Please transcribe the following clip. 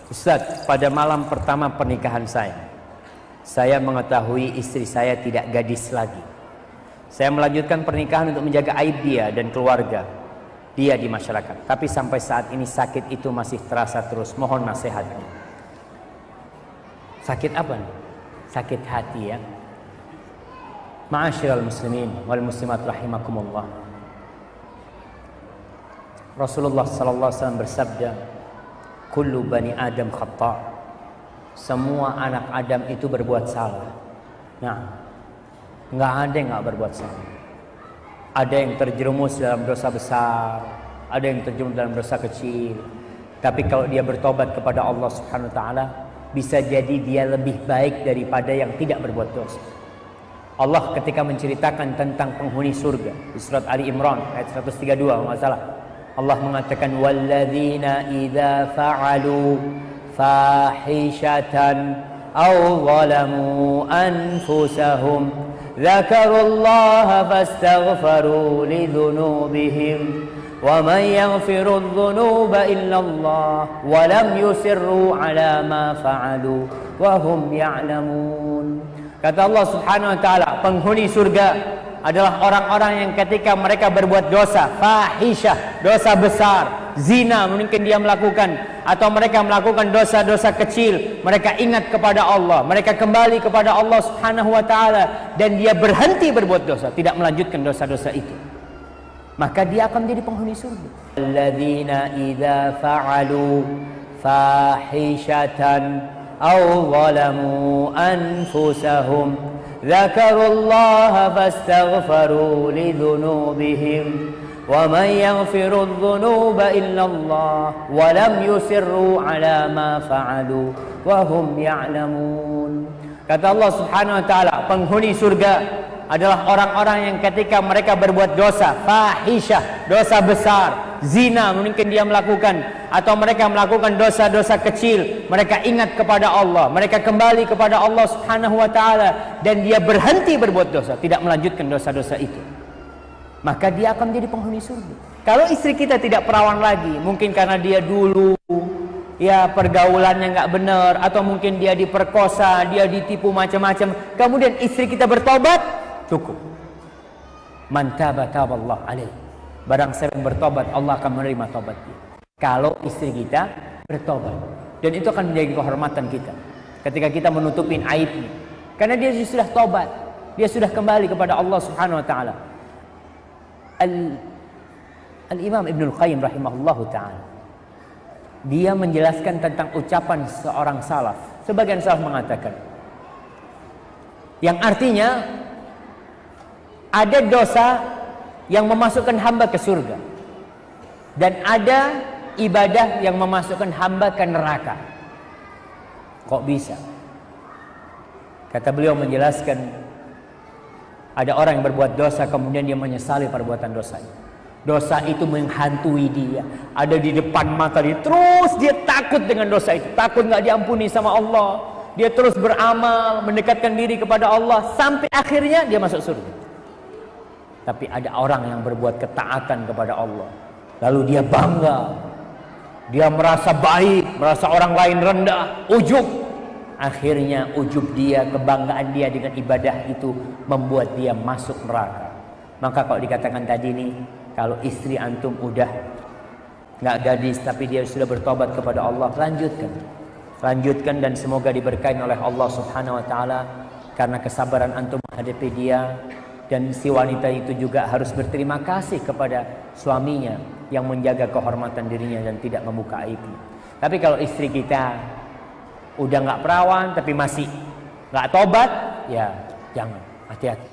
Ustaz, pada malam pertama pernikahan saya mengetahui istri saya tidak gadis lagi. Saya melanjutkan pernikahan untuk menjaga aib dia dan keluarga dia di masyarakat. Tapi sampai saat ini sakit itu masih terasa terus. Mohon nasihatnya. Sakit apa nih? Sakit hati ya. Ma'asyiral muslimin wal muslimat rahimakumullah. Rasulullah sallallahu alaihi wasallam bersabda, kullu bani Adam khata'. Semua anak Adam itu berbuat salah. Nah, nggak ada yang nggak berbuat salah. Ada yang terjerumus dalam dosa besar, ada yang terjerumus dalam dosa kecil. Tapi kalau dia bertobat kepada Allah Subhanahu wa taala, bisa jadi dia lebih baik daripada yang tidak berbuat dosa. Allah ketika menceritakan tentang penghuni surga di surat Ali Imran ayat 132 kalau nggak salah, Allah mengatakan walladzina idza fa'alu fahishatan aw zalamu anfusahum dzakarullaha fastaghfaru lidzunubihim wa man yaghfiru dzunuba illallah wa lam yusirru ala ma fa'alu wa hum ya'lamun. Kata Allah Subhanahu wa taala, penghuni surga adalah orang-orang yang ketika mereka berbuat dosa, fahisyah, dosa besar, zina mungkin dia melakukan, atau mereka melakukan dosa-dosa kecil, mereka ingat kepada Allah, mereka kembali kepada Allah Subhanahu wa taala dan dia berhenti berbuat dosa, tidak melanjutkan dosa-dosa itu, maka dia akan menjadi penghuni surga. Alladzina idza fa'alu fahishatan aw zalamu anfusahum dzakarullaha fastaghfaru lidzunubihim wa man yaghfiru dzunuba illallah wa lam yusirru ala ma fa'alu wa hum ya'lamun. Kata Allah Subhanahu wa taala, penghuni surga adalah orang-orang yang ketika mereka berbuat dosa, fahisyah, dosa besar, zina mungkin dia melakukan, atau mereka melakukan dosa-dosa kecil, mereka ingat kepada Allah, mereka kembali kepada Allah Subhanahu wa taala dan dia berhenti berbuat dosa, tidak melanjutkan dosa-dosa itu, maka dia akan menjadi penghuni surga. Kalau istri kita tidak perawan lagi, mungkin karena dia dulu ya pergaulannya nggak benar, atau mungkin dia diperkosa, dia ditipu macam-macam, kemudian istri kita bertobat, cukup. Man taba taballahu alaihi. Barang siapa yang bertobat, Allah akan menerima tobat dia. Kalau istri kita bertobat, dan itu akan menjadi kehormatan kita ketika kita menutupin aibnya, karena dia sudah tobat, dia sudah kembali kepada Allah Subhanahu wa taala. Al-Imam Ibnul Qayyim rahimahullahu taala, dia menjelaskan tentang ucapan seorang salaf. Sebagian salaf mengatakan yang artinya ada dosa yang memasukkan hamba ke surga dan ada ibadah yang memasukkan hamba ke neraka. Kok bisa? Kata beliau menjelaskan, ada orang yang berbuat dosa kemudian dia menyesali perbuatan dosanya. Dosa itu menghantui dia, ada di depan mata dia, terus dia takut dengan dosa itu, takut nggak diampuni sama Allah. Dia terus beramal, mendekatkan diri kepada Allah sampai akhirnya dia masuk surga. Tapi ada orang yang berbuat ketaatan kepada Allah, lalu dia bangga, dia merasa baik, merasa orang lain rendah, ujub. Akhirnya ujub dia, kebanggaan dia dengan ibadah itu membuat dia masuk neraka. Maka kalau dikatakan tadi nih, kalau istri antum udah nggak gadis tapi dia sudah bertobat kepada Allah, lanjutkan dan semoga diberkahi oleh Allah Subhanahu wa taala, karena kesabaran antum menghadapi dia. Dan si wanita itu juga harus berterima kasih kepada suaminya yang menjaga kehormatan dirinya dan tidak membuka aibnya. Tapi kalau istri kita udah nggak perawan tapi masih nggak tobat, ya jangan, hati-hati.